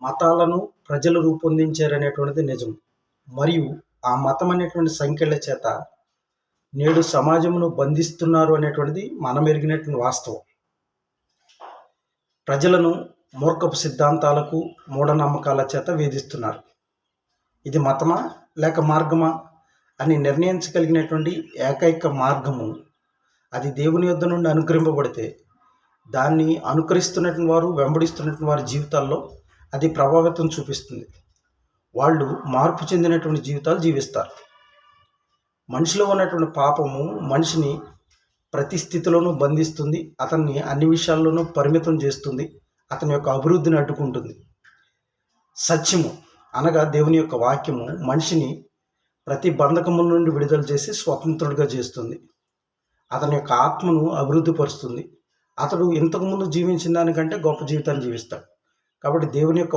మతాలను ప్రజలు రూపొందించారనేటువంటిది నిజం. మరియు ఆ మతం అనేటువంటి సంఖ్యల చేత నేడు సమాజమును బంధిస్తున్నారు అనేటువంటిది మనమెరిగినటువంటి వాస్తవం. ప్రజలను మూర్ఖపు సిద్ధాంతాలకు, మూఢనమ్మకాల చేత వేధిస్తున్నారు. ఇది మతమా లేక మార్గమా అని నిర్ణయించగలిగినటువంటి ఏకైక మార్గము అది దేవుని యొద్ద నుండి అనుగ్రహింపబడితే దాన్ని అనుకరిస్తున్నటువంటి వారు, వెంబడిస్తున్నటువంటి వారి జీవితాల్లో అది ప్రభావితం చూపిస్తుంది. వాళ్ళు మార్పు చెందినటువంటి జీవితాలు జీవిస్తారు. మనిషిలో ఉన్నటువంటి పాపము మనిషిని ప్రతి స్థితిలోనూ బంధిస్తుంది. అతన్ని అన్ని విషయాల్లోనూ పరిమితం చేస్తుంది. అతని యొక్క అభివృద్ధిని అడ్డుకుంటుంది. సత్యము అనగా దేవుని యొక్క వాక్యము మనిషిని ప్రతి బంధకముల నుండి విడుదల చేసి స్వతంత్రుడిగా చేస్తుంది. అతని యొక్క ఆత్మను అభివృద్ధి పరుస్తుంది. అతడు ఇంతకుముందు జీవించిన దానికంటే గొప్ప జీవితాన్ని జీవిస్తాడు. కాబట్టి దేవుని యొక్క